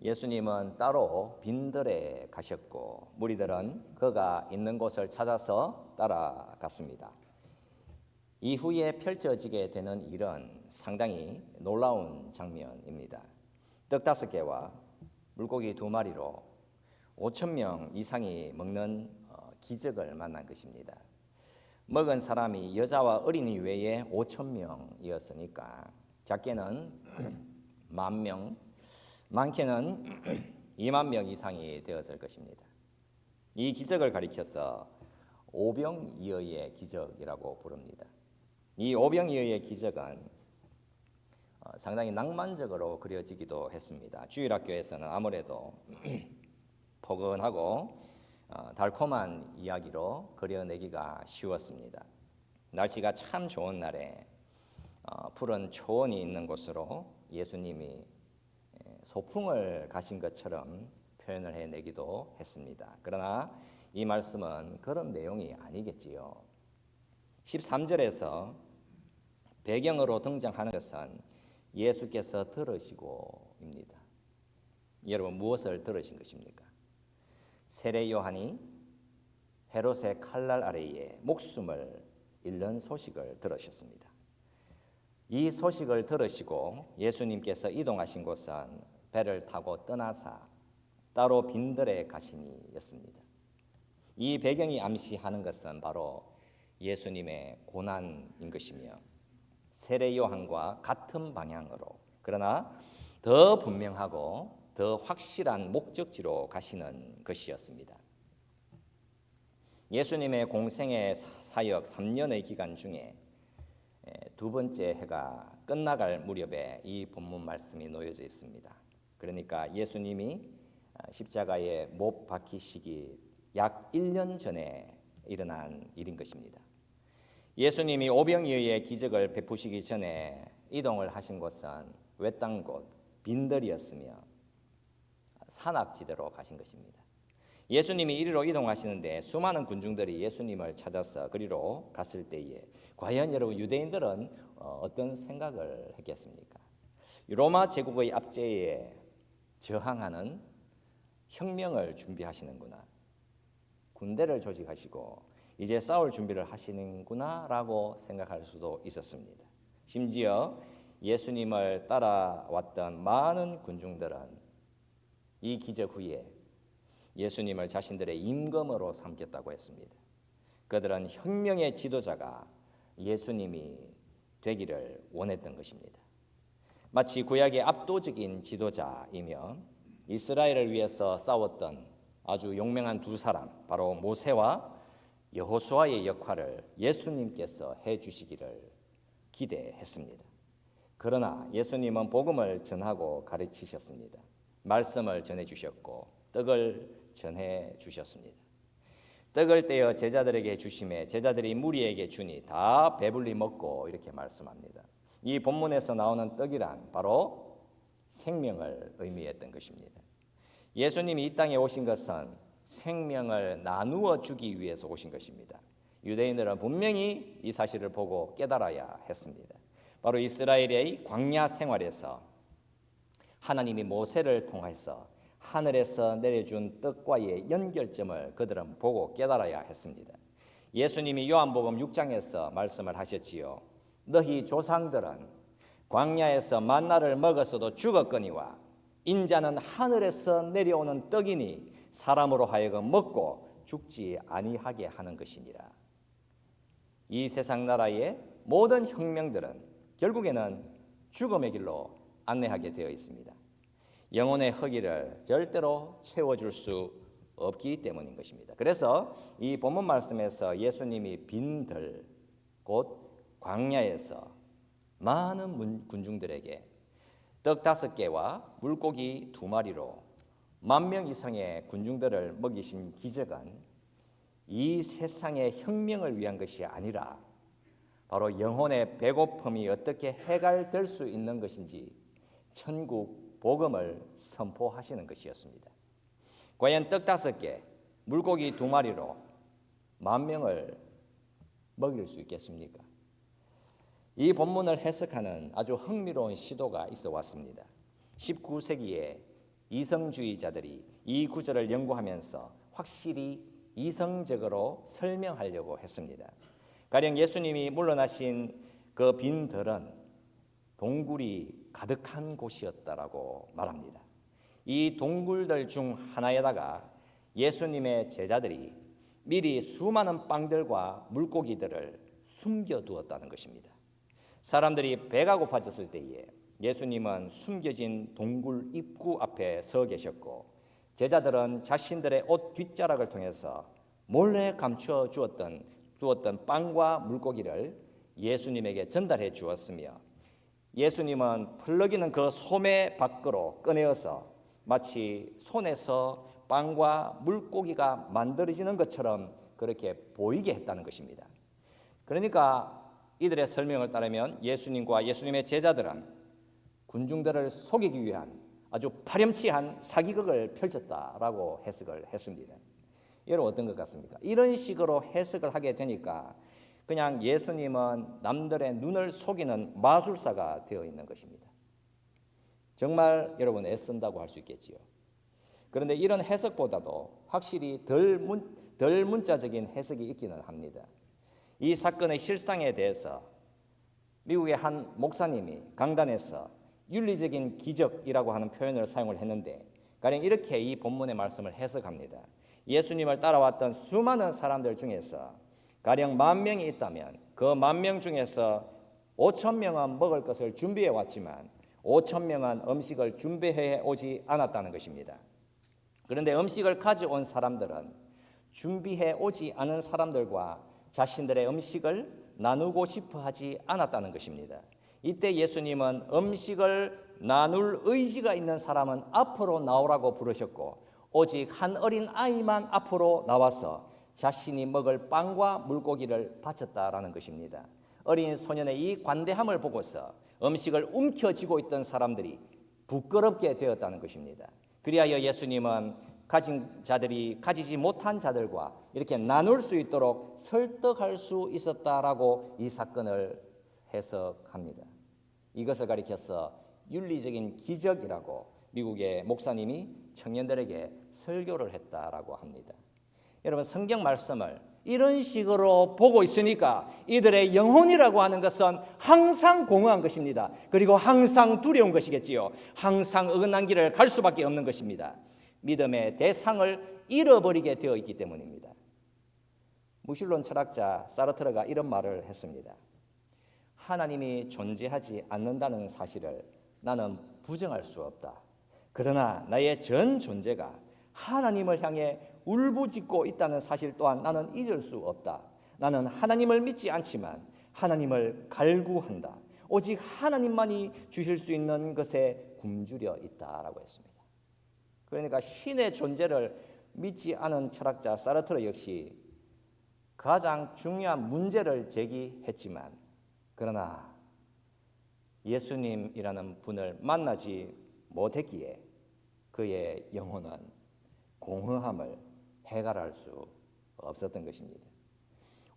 예수님은 따로 빈들에 가셨고 무리들은 그가 있는 곳을 찾아서 따라갔습니다. 이후에 펼쳐지게 되는 일은 상당히 놀라운 장면입니다. 떡 5개와 물고기 2마리로 5천 명 이상이 먹는 기적을 만난 것입니다. 먹은 사람이 여자와 어린이 외에 5천 명이었으니까 작게는 10,000명, 많게는 2만 명 이상이 되었을 것입니다. 이 기적을 가리켜서 오병이어의 기적이라고 부릅니다. 이 오병이어의 기적은 상당히 낭만적으로 그려지기도 했습니다. 주일학교에서는 아무래도 포근하고 달콤한 이야기로 그려내기가 쉬웠습니다. 날씨가 참 좋은 날에 푸른 초원이 있는 곳으로 예수님이 소풍을 가신 것처럼 표현을 해내기도 했습니다. 그러나 이 말씀은 그런 내용이 아니겠지요. 13절에서 배경으로 등장하는 것은 예수께서 들으시고입니다. 여러분 무엇을 들으신 것입니까? 세례 요한이 헤롯의 칼날 아래에 목숨을 잃는 소식을 들으셨습니다. 이 소식을 들으시고 예수님께서 이동하신 곳은 배를 타고 떠나사 따로 빈들에 가시니였습니다. 이 배경이 암시하는 것은 바로 예수님의 고난인 것이며 세례 요한과 같은 방향으로 그러나 더 분명하고 더 확실한 목적지로 가시는 것이었습니다. 예수님의 공생의 사역 3년의 기간 중에 2번째 해가 끝나갈 무렵에 이 본문 말씀이 놓여져 있습니다. 그러니까 예수님이 십자가에 못 박히시기 약 1년 전에 일어난 일인 것입니다. 예수님이 오병이어의 기적을 베푸시기 전에 이동을 하신 곳은 외딴 곳, 빈들이었으며 산악지대로 가신 것입니다. 예수님이 이리로 이동하시는데 수많은 군중들이 예수님을 찾아서 그리로 갔을 때에 과연 여러분 유대인들은 어떤 생각을 했겠습니까? 로마 제국의 압제에 저항하는 혁명을 준비하시는구나. 군대를 조직하시고 이제 싸울 준비를 하시는구나 라고 생각할 수도 있었습니다. 심지어 예수님을 따라왔던 많은 군중들은 이 기적 후에 예수님을 자신들의 임금으로 삼겠다고 했습니다. 그들은 혁명의 지도자가 예수님이 되기를 원했던 것입니다. 마치 구약의 압도적인 지도자이며 이스라엘을 위해서 싸웠던 아주 용맹한 2사람, 바로 모세와 여호수아의 역할을 예수님께서 해주시기를 기대했습니다. 그러나 예수님은 복음을 전하고 가르치셨습니다. 말씀을 전해주셨고 떡을 전해주셨습니다. 떡을 떼어 제자들에게 주심에 제자들이 무리에게 주니 다 배불리 먹고 이렇게 말씀합니다. 이 본문에서 나오는 떡이란 바로 생명을 의미했던 것입니다. 예수님이 이 땅에 오신 것은 생명을 나누어 주기 위해서 오신 것입니다. 유대인들은 분명히 이 사실을 보고 깨달아야 했습니다. 바로 이스라엘의 광야 생활에서 하나님이 모세를 통해서 하늘에서 내려준 떡과의 연결점을 그들은 보고 깨달아야 했습니다. 예수님이 요한복음 6장에서 말씀을 하셨지요. 너희 조상들은 광야에서 만나를 먹었어도 죽었거니와 인자는 하늘에서 내려오는 떡이니 사람으로 하여금 먹고 죽지 아니하게 하는 것이니라. 이 세상 나라의 모든 혁명들은 결국에는 죽음의 길로 안내하게 되어 있습니다. 영혼의 허기를 절대로 채워줄 수 없기 때문인 것입니다. 그래서 이 본문 말씀에서 예수님이 빈들 곧 광야에서 많은 군중들에게 떡 5개와 물고기 2마리로 10,000명 이상의 군중들을 먹이신 기적은 이 세상의 혁명을 위한 것이 아니라 바로 영혼의 배고픔이 어떻게 해결될 수 있는 것인지 천국 복음을 선포하시는 것이었습니다. 과연 떡 5개, 물고기 2마리로 10,000명을 먹일 수 있겠습니까? 이 본문을 해석하는 아주 흥미로운 시도가 있어 왔습니다. 19세기에 이성주의자들이 이 구절을 연구하면서 확실히 이성적으로 설명하려고 했습니다. 가령 예수님이 물러나신 그 빈들은 동굴이 가득한 곳이었다라고 말합니다. 이 동굴들 중 하나에다가 예수님의 제자들이 미리 수많은 빵들과 물고기들을 숨겨두었다는 것입니다. 사람들이 배가 고파졌을 때에 예수님은 숨겨진 동굴 입구 앞에 서 계셨고, 제자들은 자신들의 옷 뒷자락을 통해서 몰래 감추어 두었던 빵과 물고기를 예수님에게 전달해 주었으며, 예수님은 펄럭이는 그 소매 밖으로 꺼내어서 마치 손에서 빵과 물고기가 만들어지는 것처럼 그렇게 보이게 했다는 것입니다. 그러니까 이들의 설명을 따르면 예수님과 예수님의 제자들은 군중들을 속이기 위한 아주 파렴치한 사기극을 펼쳤다라고 해석을 했습니다. 여러분 어떤 것 같습니까? 이런 식으로 해석을 하게 되니까 그냥 예수님은 남들의 눈을 속이는 마술사가 되어 있는 것입니다. 정말 여러분 애쓴다고 할 수 있겠지요. 그런데 이런 해석보다도 확실히 덜 문자적인 해석이 있기는 합니다. 이 사건의 실상에 대해서 미국의 한 목사님이 강단에서 윤리적인 기적이라고 하는 표현을 사용을 했는데, 가령 이렇게 이 본문의 말씀을 해석합니다. 예수님을 따라왔던 수많은 사람들 중에서 가령 10,000명이 있다면 그 10,000명 중에서 5,000명은 먹을 것을 준비해 왔지만 5,000명은 음식을 준비해 오지 않았다는 것입니다. 그런데 음식을 가져온 사람들은 준비해 오지 않은 사람들과 자신들의 음식을 나누고 싶어 하지 않았다는 것입니다. 이때 예수님은 음식을 나눌 의지가 있는 사람은 앞으로 나오라고 부르셨고, 오직 한 어린 아이만 앞으로 나와서 자신이 먹을 빵과 물고기를 바쳤다라는 것입니다. 어린 소년의 이 관대함을 보고서 음식을 움켜쥐고 있던 사람들이 부끄럽게 되었다는 것입니다. 그리하여 예수님은 가진 자들이 가지지 못한 자들과 이렇게 나눌 수 있도록 설득할 수 있었다라고 이 사건을 해석합니다. 이것을 가리켜서 윤리적인 기적이라고 미국의 목사님이 청년들에게 설교를 했다라고 합니다. 여러분 성경 말씀을 이런 식으로 보고 있으니까 이들의 영혼이라고 하는 것은 항상 공허한 것입니다. 그리고 항상 두려운 것이겠지요. 항상 어긋난 길을 갈 수밖에 없는 것입니다. 믿음의 대상을 잃어버리게 되어 있기 때문입니다. 무신론 철학자 사르트르가 이런 말을 했습니다. 하나님이 존재하지 않는다는 사실을 나는 부정할 수 없다. 그러나 나의 전 존재가 하나님을 향해 울부짖고 있다는 사실 또한 나는 잊을 수 없다. 나는 하나님을 믿지 않지만 하나님을 갈구한다. 오직 하나님만이 주실 수 있는 것에 굶주려 있다라고 했습니다. 그러니까 신의 존재를 믿지 않은 철학자 사르트르 역시 가장 중요한 문제를 제기했지만, 그러나 예수님이라는 분을 만나지 못했기에 그의 영혼은 공허함을 해결할 수 없었던 것입니다.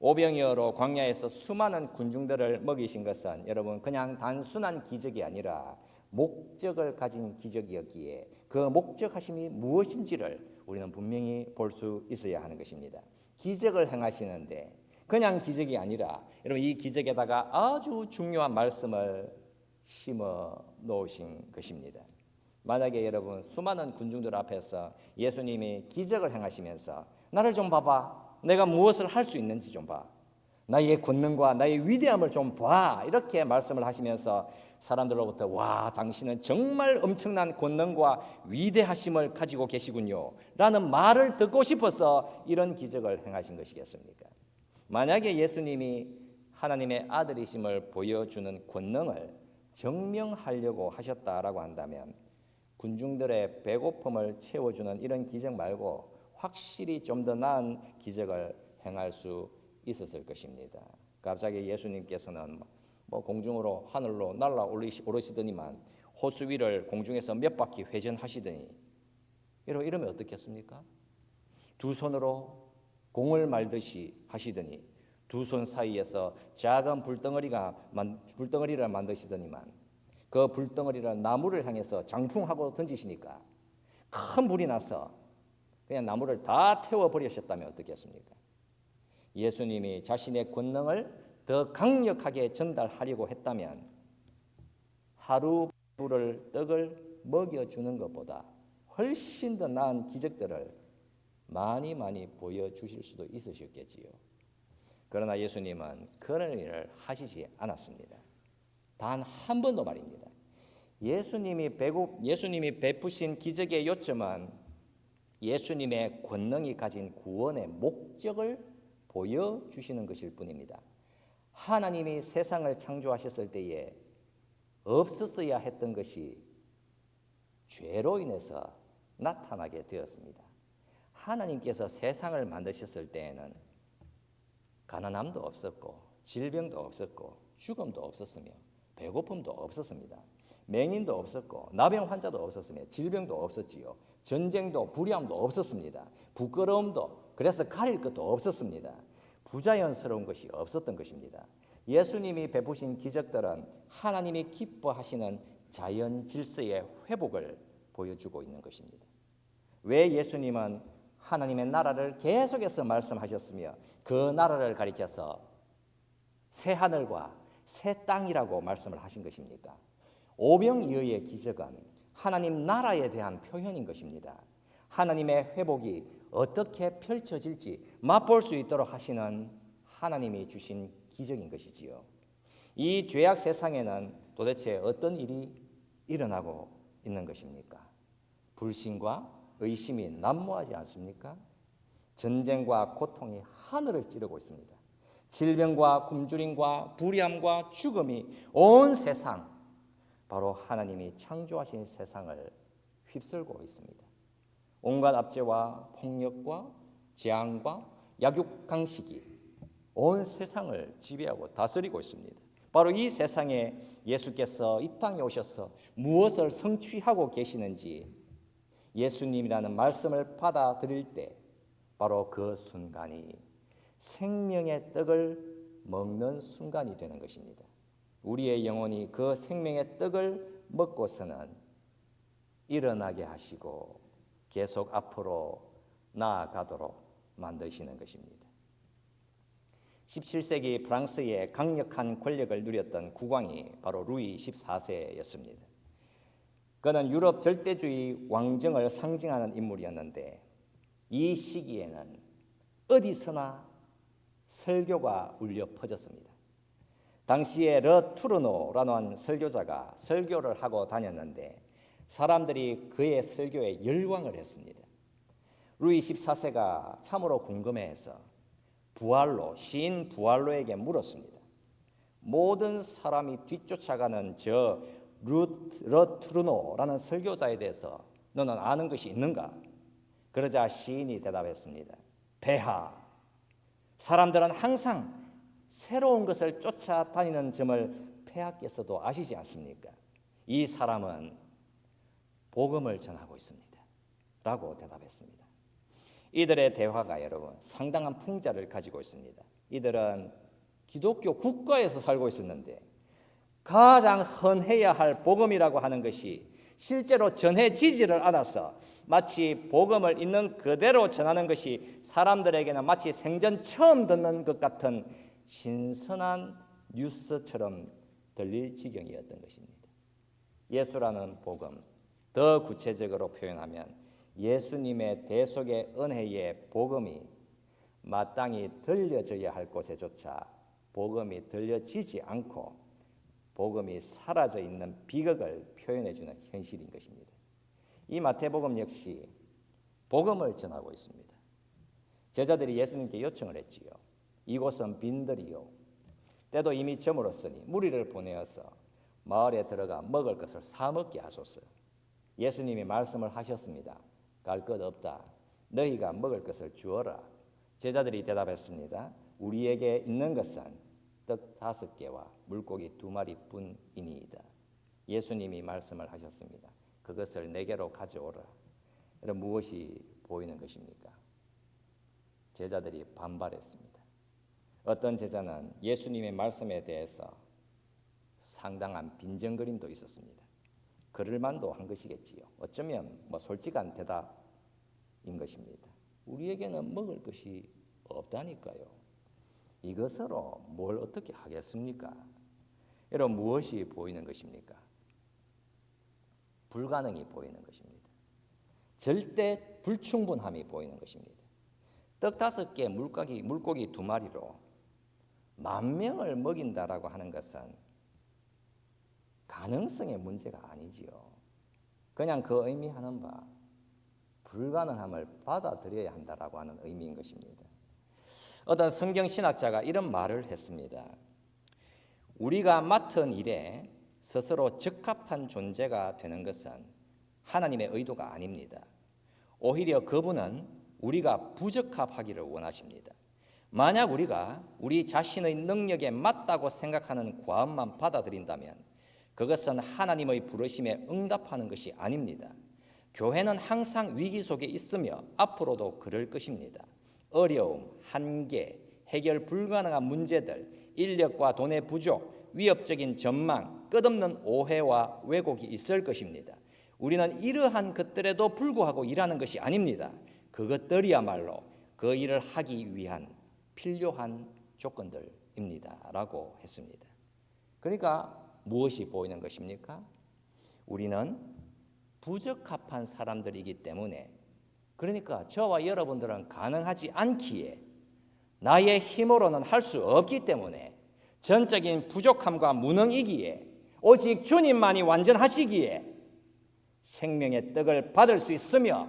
오병이어로 광야에서 수많은 군중들을 먹이신 것은 여러분 그냥 단순한 기적이 아니라 목적을 가진 기적이었기에 그 목적하심이 무엇인지를 우리는 분명히 볼 수 있어야 하는 것입니다. 기적을 행하시는데 그냥 기적이 아니라 여러분 이 기적에다가 아주 중요한 말씀을 심어 놓으신 것입니다. 만약에 여러분 수많은 군중들 앞에서 예수님이 기적을 행하시면서 나를 좀 봐봐, 내가 무엇을 할 수 있는지 좀 봐, 나의 권능과 나의 위대함을 좀 봐, 이렇게 말씀을 하시면서 사람들로부터 와, 당신은 정말 엄청난 권능과 위대하심을 가지고 계시군요 라는 말을 듣고 싶어서 이런 기적을 행하신 것이겠습니까? 만약에 예수님이 하나님의 아들이심을 보여주는 권능을 증명하려고 하셨다라고 한다면 군중들의 배고픔을 채워주는 이런 기적 말고 확실히 좀 더 나은 기적을 행할 수 있었을 것입니다. 갑자기 예수님께서는 공중으로 하늘로 날아 오르시더니만 호수 위를 공중에서 몇 바퀴 회전하시더니 이러면 어떻겠습니까? 두 손으로 공을 말듯이 하시더니 두 손 사이에서 작은 불덩어리를 만드시더니만 그 불덩어리를 나무를 향해서 장풍하고 던지시니까 큰 불이 나서 그냥 나무를 다 태워버리셨다면 어떻겠습니까? 예수님이 자신의 권능을 더 강력하게 전달하려고 했다면 하루 배부를 떡을 먹여주는 것보다 훨씬 더 나은 기적들을 많이 보여주실 수도 있으셨겠지요. 그러나 예수님은 그런 일을 하시지 않았습니다. 단 한 번도 말입니다. 예수님이 베푸신 기적의 요점은 예수님의 권능이 가진 구원의 목적을 보여주시는 것일 뿐입니다. 하나님이 세상을 창조하셨을 때에 없었어야 했던 것이 죄로 인해서 나타나게 되었습니다. 하나님께서 세상을 만드셨을 때에는 가난함도 없었고 질병도 없었고 죽음도 없었으며 배고픔도 없었습니다. 맹인도 없었고 나병 환자도 없었으며 질병도 없었지요. 전쟁도 불의함도 없었습니다. 부끄러움도 그래서 가릴 것도 없었습니다. 부자연스러운 것이 없었던 것입니다. 예수님이 베푸신 기적들은 하나님이 기뻐하시는 자연 질서의 회복을 보여주고 있는 것입니다. 왜 예수님은 하나님의 나라를 계속해서 말씀하셨으며 그 나라를 가리켜서 새 하늘과 새 땅이라고 말씀을 하신 것입니까? 오병이어의 기적은 하나님 나라에 대한 표현인 것입니다. 하나님의 회복이 어떻게 펼쳐질지 맛볼 수 있도록 하시는 하나님이 주신 기적인 것이지요. 이 죄악 세상에는 도대체 어떤 일이 일어나고 있는 것입니까? 불신과 의심이 난무하지 않습니까? 전쟁과 고통이 하늘을 찌르고 있습니다. 질병과 굶주림과 불의함과 죽음이 온 세상, 바로 하나님이 창조하신 세상을 휩쓸고 있습니다. 온갖 압제와 폭력과 재앙과 약육강식이 온 세상을 지배하고 다스리고 있습니다. 바로 이 세상에 예수께서 이 땅에 오셔서 무엇을 성취하고 계시는지 예수님이라는 말씀을 받아들일 때 바로 그 순간이 생명의 떡을 먹는 순간이 되는 것입니다. 우리의 영혼이 그 생명의 떡을 먹고서는 일어나게 하시고 계속 앞으로 나아가도록 만드시는 것입니다. 17세기 프랑스의 강력한 권력을 누렸던 국왕이 바로 루이 14세였습니다. 그는 유럽 절대주의 왕정을 상징하는 인물이었는데 이 시기에는 어디서나 설교가 울려 퍼졌습니다. 당시에 르 투르노라는 설교자가 설교를 하고 다녔는데 사람들이 그의 설교에 열광을 했습니다. 루이 14세가 참으로 궁금해해서 시인 부알로에게 물었습니다. 모든 사람이 뒤쫓아가는 저 르 투르노라는 설교자에 대해서 너는 아는 것이 있는가? 그러자 시인이 대답했습니다. 폐하, 사람들은 항상 새로운 것을 쫓아다니는 점을 폐하께서도 아시지 않습니까? 이 사람은 복음을 전하고 있습니다. 라고 대답했습니다. 이들의 대화가 여러분 상당한 풍자를 가지고 있습니다. 이들은 기독교 국가에서 살고 있었는데 가장 헌해야 할 복음이라고 하는 것이 실제로 전해지지를 않아서 마치 복음을 있는 그대로 전하는 것이 사람들에게는 마치 생전 처음 듣는 것 같은 신선한 뉴스처럼 들릴 지경이었던 것입니다. 예수라는 복음, 더 구체적으로 표현하면 예수님의 대속의 은혜의 복음이 마땅히 들려져야 할 곳에조차 복음이 들려지지 않고 복음이 사라져 있는 비극을 표현해주는 현실인 것입니다. 이 마태복음 역시 복음을 전하고 있습니다. 제자들이 예수님께 요청을 했지요. 이곳은 빈들이요 때도 이미 저물었으니 무리를 보내어서 마을에 들어가 먹을 것을 사 먹게 하소서. 예수님이 말씀을 하셨습니다. 갈 것 없다. 너희가 먹을 것을 주어라. 제자들이 대답했습니다. 우리에게 있는 것은 떡 5개와 물고기 2마리뿐이니이다. 예수님이 말씀을 하셨습니다. 그것을 내게로 가져오라. 여러분 무엇이 보이는 것입니까? 제자들이 반발했습니다. 어떤 제자는 예수님의 말씀에 대해서 상당한 빈정거림도 있었습니다. 그럴 만도 한 것이겠지요. 어쩌면 솔직한 대답인 것입니다. 우리에게는 먹을 것이 없다니까요. 이것으로 뭘 어떻게 하겠습니까? 여러분, 무엇이 보이는 것입니까? 불가능이 보이는 것입니다. 절대 불충분함이 보이는 것입니다. 떡 5개, 물고기 2마리로 10,000명을 먹인다라고 하는 것은 가능성의 문제가 아니지요. 그냥 그 의미하는 바 불가능함을 받아들여야 한다라고 하는 의미인 것입니다. 어떤 성경신학자가 이런 말을 했습니다. 우리가 맡은 일에 스스로 적합한 존재가 되는 것은 하나님의 의도가 아닙니다. 오히려 그분은 우리가 부적합하기를 원하십니다. 만약 우리가 우리 자신의 능력에 맞다고 생각하는 과업만 받아들인다면 그것은 하나님의 부르심에 응답하는 것이 아닙니다. 교회는 항상 위기 속에 있으며 앞으로도 그럴 것입니다. 어려움, 한계, 해결 불가능한 문제들, 인력과 돈의 부족, 위협적인 전망, 끝없는 오해와 왜곡이 있을 것입니다. 우리는 이러한 것들에도 불구하고 일하는 것이 아닙니다. 그것들이야말로 그 일을 하기 위한 필요한 조건들입니다. 라고 했습니다. 그러니까 무엇이 보이는 것입니까? 우리는 부적합한 사람들이기 때문에, 그러니까 저와 여러분들은 가능하지 않기에, 나의 힘으로는 할 수 없기 때문에, 전적인 부족함과 무능이기에, 오직 주님만이 완전하시기에 생명의 떡을 받을 수 있으며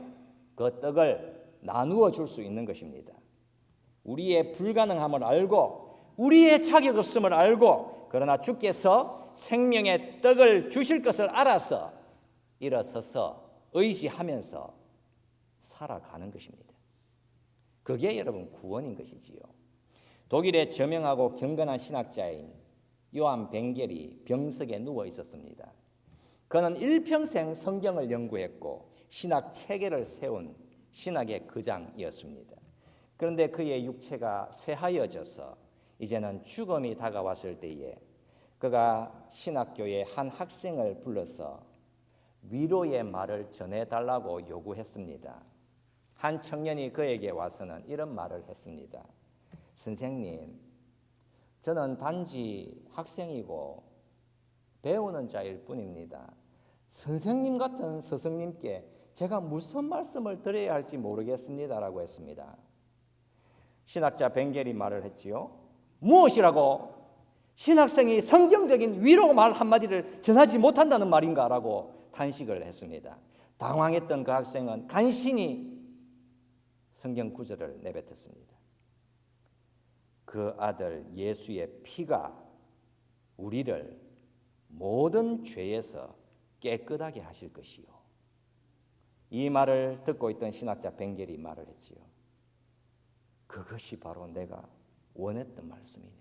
그 떡을 나누어 줄 수 있는 것입니다. 우리의 불가능함을 알고 우리의 자격 없음을 알고, 그러나 주께서 생명의 떡을 주실 것을 알아서 일어서서 의지하면서 살아가는 것입니다. 그게 여러분 구원인 것이지요. 독일의 저명하고 경건한 신학자인 요한 벵겔이 병석에 누워 있었습니다. 그는 일평생 성경을 연구했고 신학 체계를 세운 신학의 거장이었습니다. 그런데 그의 육체가 쇠하여져서 이제는 죽음이 다가왔을 때에 그가 신학교의 한 학생을 불러서 위로의 말을 전해달라고 요구했습니다. 한 청년이 그에게 와서는 이런 말을 했습니다. 선생님, 저는 단지 학생이고 배우는 자일 뿐입니다. 선생님 같은 스승님께 제가 무슨 말씀을 드려야 할지 모르겠습니다라고 했습니다. 신학자 벵겔이 말을 했지요. 무엇이라고? 신학생이 성경적인 위로 말 한마디를 전하지 못한다는 말인가라고 탄식을 했습니다. 당황했던 그 학생은 간신히 성경 구절을 내뱉었습니다. 그 아들 예수의 피가 우리를 모든 죄에서 깨끗하게 하실 것이요. 이 말을 듣고 있던 신학자 벵겔이 말을 했지요. 그것이 바로 내가 원했던 말씀이네.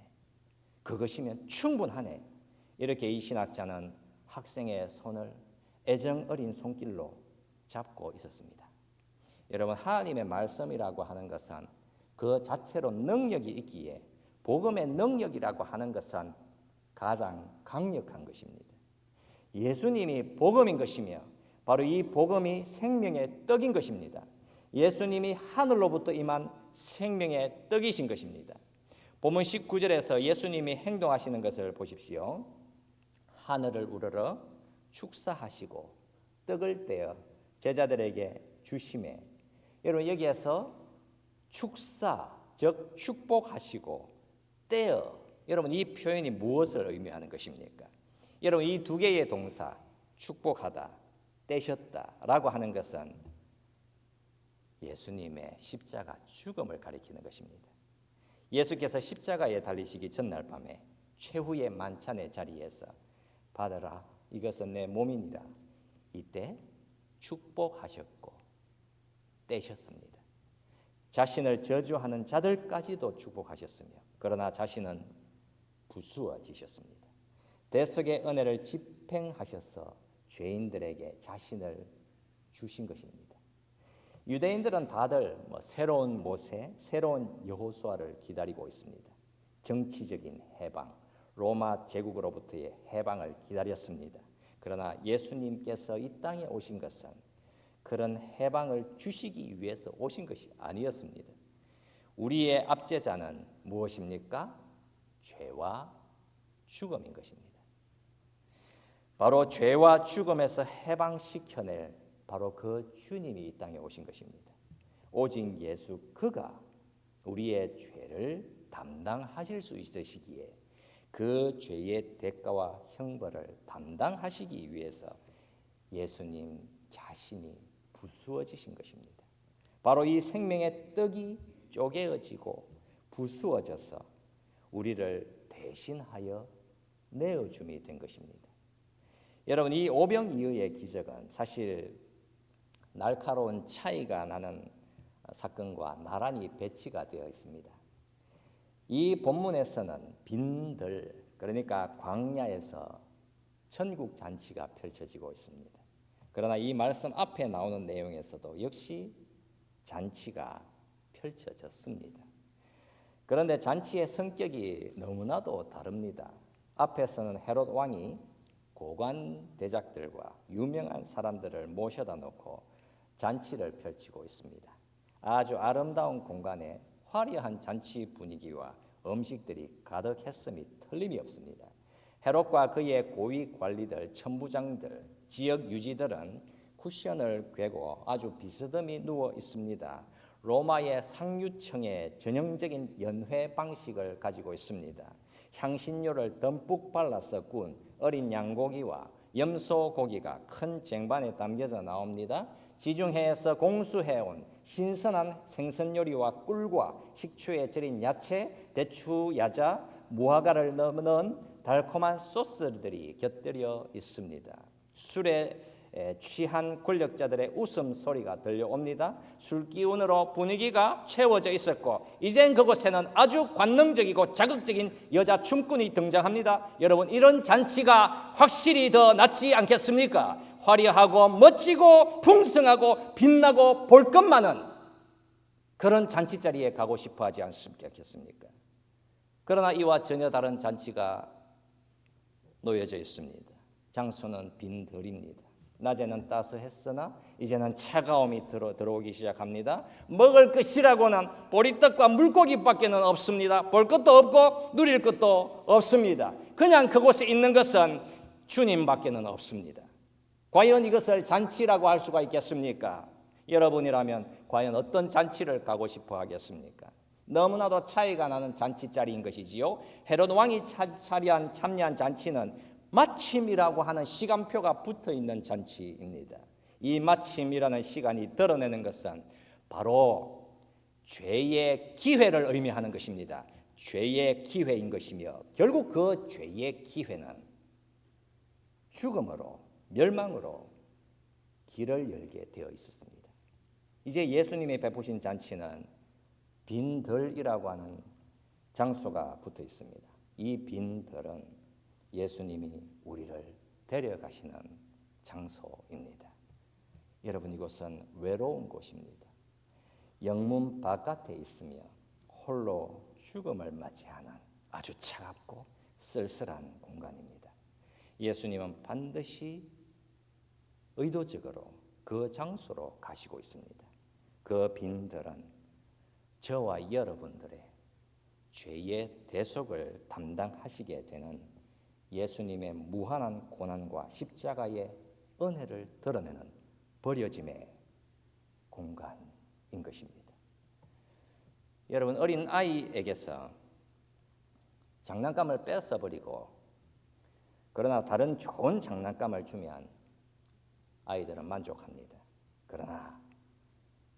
그것이면 충분하네. 이렇게 이 신학자는 학생의 손을 애정 어린 손길로 잡고 있었습니다. 여러분, 하나님의 말씀이라고 하는 것은 그 자체로 능력이 있기에 복음의 능력이라고 하는 것은 가장 강력한 것입니다. 예수님이 복음인 것이며 바로 이 복음이 생명의 떡인 것입니다. 예수님이 하늘로부터 임한 생명의 떡이신 것입니다. 본문 19절에서 예수님이 행동하시는 것을 보십시오. 하늘을 우러러 축사하시고 떡을 떼어 제자들에게 주시매. 여러분, 여기에서 축사, 즉 축복하시고 떼어, 여러분 이 표현이 무엇을 의미하는 것입니까? 여러분, 이 두 개의 동사, 축복하다, 떼셨다라고 하는 것은 예수님의 십자가 죽음을 가리키는 것입니다. 예수께서 십자가에 달리시기 전날 밤에 최후의 만찬의 자리에서 받으라, 이것은 내 몸이니라, 이때 축복하셨고 떼셨습니다. 자신을 저주하는 자들까지도 축복하셨으며 그러나 자신은 부수어지셨습니다. 대속의 은혜를 집행하셔서 죄인들에게 자신을 주신 것입니다. 유대인들은 다들 새로운 모세, 새로운 여호수아를 기다리고 있습니다. 정치적인 해방, 로마 제국으로부터의 해방을 기다렸습니다. 그러나 예수님께서 이 땅에 오신 것은 그런 해방을 주시기 위해서 오신 것이 아니었습니다. 우리의 압제자는 무엇입니까? 죄와 죽음인 것입니다. 바로 죄와 죽음에서 해방시켜낼 바로 그 주님이 이 땅에 오신 것입니다. 오직 예수 그가 우리의 죄를 담당하실 수 있으시기에 그 죄의 대가와 형벌을 담당하시기 위해서 예수님 자신이 부수어지신 것입니다. 바로 이 생명의 떡이 쪼개어지고 부수어져서 우리를 대신하여 내어줌이 된 것입니다. 여러분, 이 오병이어의 기적은 사실 날카로운 차이가 나는 사건과 나란히 배치가 되어 있습니다. 이 본문에서는 빈들, 그러니까 광야에서 천국 잔치가 펼쳐지고 있습니다. 그러나 이 말씀 앞에 나오는 내용에서도 역시 잔치가 펼쳐졌습니다. 그런데 잔치의 성격이 너무나도 다릅니다. 앞에서는 헤롯 왕이 고관 대작들과 유명한 사람들을 모셔다 놓고 잔치를 펼치고 있습니다. 아주 아름다운 공간에 화려한 잔치 분위기와 음식들이 가득했음이 틀림이 없습니다. 헤롯과 그의 고위 관리들, 천부장들, 지역 유지들은 쿠션을 괴고 아주 비스듬히 누워 있습니다. 로마의 상류층의 전형적인 연회 방식을 가지고 있습니다. 향신료를 듬뿍 발라서 구운 어린 양고기와 염소 고기가 큰 쟁반에 담겨져 나옵니다. 지중해에서 공수해온 신선한 생선 요리와 꿀과 식초에 절인 야채, 대추, 야자, 무화과를 넣은 달콤한 소스들이 곁들여 있습니다. 술에 취한 권력자들의 웃음소리가 들려옵니다. 술 기운으로 분위기가 채워져 있었고 이젠 그곳에는 아주 관능적이고 자극적인 여자 춤꾼이 등장합니다. 여러분, 이런 잔치가 확실히 더 낫지 않겠습니까? 화려하고 멋지고 풍성하고 빛나고 볼 것 많은 그런 잔치 자리에 가고 싶어 하지 않겠습니까? 그러나 이와 전혀 다른 잔치가 놓여져 있습니다. 장소는 빈들입니다. 낮에는 따스했으나 이제는 차가움이 들어오기 시작합니다. 먹을 것이라고는 보리떡과 물고기밖에는 없습니다. 볼 것도 없고 누릴 것도 없습니다. 그냥 그곳에 있는 것은 주님밖에는 없습니다. 과연 이것을 잔치라고 할 수가 있겠습니까? 여러분이라면 과연 어떤 잔치를 가고 싶어 하겠습니까? 너무나도 차이가 나는 잔치 자리인 것이지요. 헤롯 왕이 참여한 잔치는 마침이라고 하는 시간표가 붙어 있는 잔치입니다. 이 마침이라는 시간이 드러내는 것은 바로 죄의 기회를 의미하는 것입니다. 죄의 기회인 것이며 결국 그 죄의 기회는 죽음으로, 멸망으로 길을 열게 되어 있었습니다. 이제 예수님이 베푸신 잔치는 빈들이라고 하는 장소가 붙어 있습니다. 이 빈들은 예수님이 우리를 데려가시는 장소입니다. 여러분, 이곳은 외로운 곳입니다. 영문 바깥에 있으며 홀로 죽음을 맞이하는 아주 차갑고 쓸쓸한 공간입니다. 예수님은 반드시 의도적으로 그 장소로 가시고 있습니다. 그 빈들은 저와 여러분들의 죄의 대속을 담당하시게 되는 예수님의 무한한 고난과 십자가의 은혜를 드러내는 버려짐의 공간인 것입니다. 여러분, 어린 아이에게서 장난감을 뺏어버리고 그러나 다른 좋은 장난감을 주면 아이들은 만족합니다. 그러나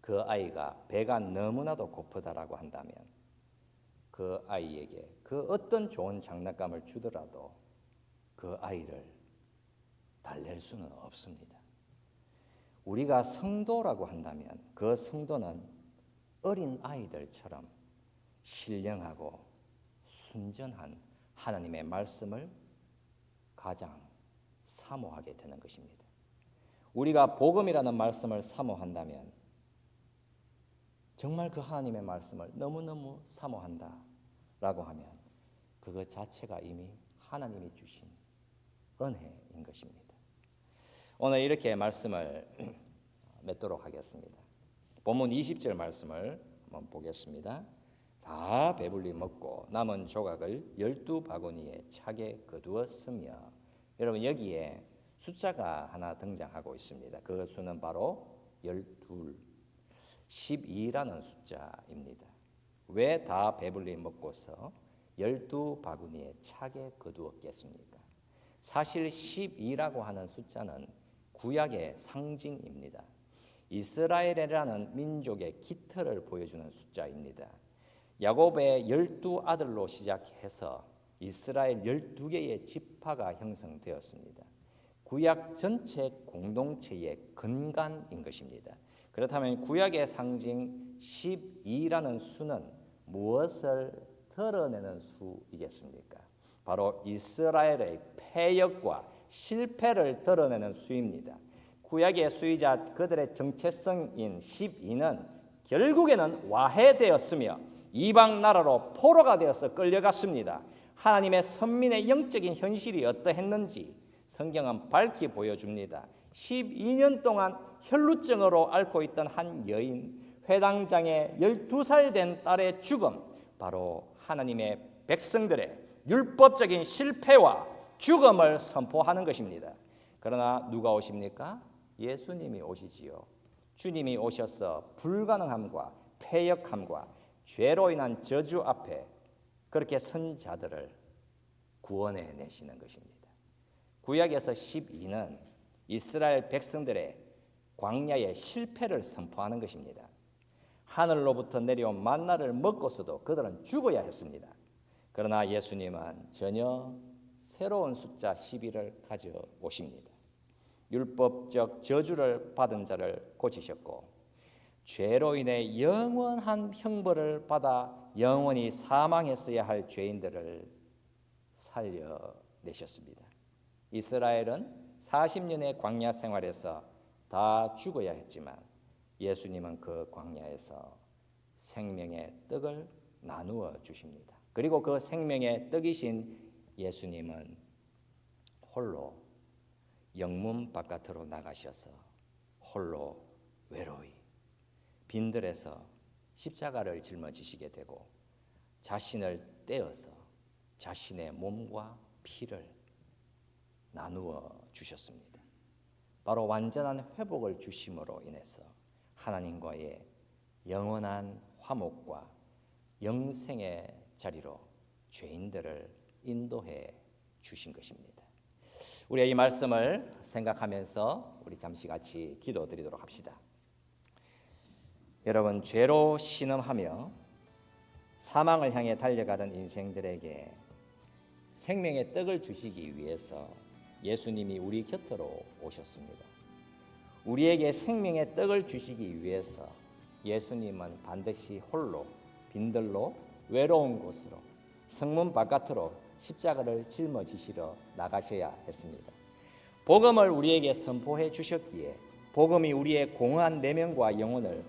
그 아이가 배가 너무나도 고프다라고 한다면 그 아이에게 그 어떤 좋은 장난감을 주더라도 그 아이를 달랠 수는 없습니다. 우리가 성도라고 한다면 그 성도는 어린 아이들처럼 신령하고 순전한 하나님의 말씀을 가장 사모하게 되는 것입니다. 우리가 복음이라는 말씀을 사모한다면 정말 그 하나님의 말씀을 너무너무 사모한다라고 하면 그것 자체가 이미 하나님이 주신 은혜인 것입니다. 오늘 이렇게 말씀을 맺도록 하겠습니다. 본문 20절 말씀을 한번 보겠습니다. 다 배불리 먹고 남은 조각을 12바구니에 차게 거두었으며, 여러분 여기에 숫자가 하나 등장하고 있습니다. 그 수는 바로 12, 12라는 숫자입니다. 왜 다 배불리 먹고서 12바구니에 차게 거두었겠습니까? 사실 12라고 하는 숫자는 구약의 상징입니다. 이스라엘이라는 민족의 기틀을 보여주는 숫자입니다. 야곱의 12아들로 시작해서 이스라엘 12개의 지파가 형성되었습니다. 구약 전체 공동체의 근간인 것입니다. 그렇다면 구약의 상징 12라는 수는 무엇을 드러내는 수이겠습니까? 바로 이스라엘의 패역과 실패를 드러내는 수입니다. 구약의 수이자 그들의 정체성인 12는 결국에는 와해되었으며 이방 나라로 포로가 되어서 끌려갔습니다. 하나님의 선민의 영적인 현실이 어떠했는지 성경은 밝히 보여줍니다. 12년 동안 혈루증으로 앓고 있던 한 여인, 회당장의 12살 된 딸의 죽음, 바로 하나님의 백성들의 율법적인 실패와 죽음을 선포하는 것입니다. 그러나 누가 오십니까? 예수님이 오시지요. 주님이 오셔서 불가능함과 패역함과 죄로 인한 저주 앞에 그렇게 선 자들을 구원해 내시는 것입니다. 구약에서 12는 이스라엘 백성들의 광야의 실패를 선포하는 것입니다. 하늘로부터 내려온 만나를 먹고서도 그들은 죽어야 했습니다. 그러나 예수님은 전혀 새로운 숫자 12를 가져오십니다. 율법적 저주를 받은 자를 고치셨고 죄로 인해 영원한 형벌을 받아 영원히 사망했어야 할 죄인들을 살려내셨습니다. 이스라엘은 40년의 광야 생활에서 다 죽어야 했지만 예수님은 그 광야에서 생명의 떡을 나누어 주십니다. 그리고 그 생명의 떡이신 예수님은 홀로 영문 바깥으로 나가셔서 홀로 외로이 빈들에서 십자가를 짊어지시게 되고 자신을 떼어서 자신의 몸과 피를 나누어 주셨습니다. 바로 완전한 회복을 주심으로 인해서 하나님과의 영원한 화목과 영생의 자리로 죄인들을 인도해 주신 것입니다. 우리가 이 말씀을 생각하면서 우리 잠시 같이 기도드리도록 합시다. 여러분, 죄로 신음하며 사망을 향해 달려가던 인생들에게 생명의 떡을 주시기 위해서 예수님이 우리 곁으로 오셨습니다. 우리에게 생명의 떡을 주시기 위해서 예수님은 반드시 홀로 빈들로 외로운 곳으로 성문 바깥으로 십자가를 짊어지시러 나가셔야 했습니다. 복음을 우리에게 선포해 주셨기에 복음이 우리의 공허한 내면과 영혼을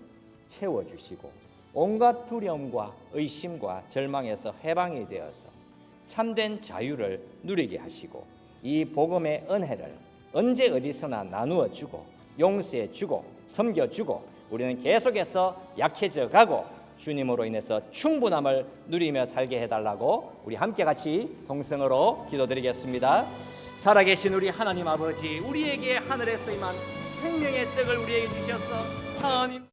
채워주시고 온갖 두려움과 의심과 절망에서 해방이 되어서 참된 자유를 누리게 하시고 이 복음의 은혜를 언제 어디서나 나누어 주고 용서해 주고 섬겨 주고 우리는 계속해서 약해져 가고 주님으로 인해서 충분함을 누리며 살게 해달라고 우리 함께 같이 동성으로 기도드리겠습니다. 살아계신 우리 하나님 아버지, 우리에게 하늘에서 임한 생명의 떡을 우리에게 주셔서 하나님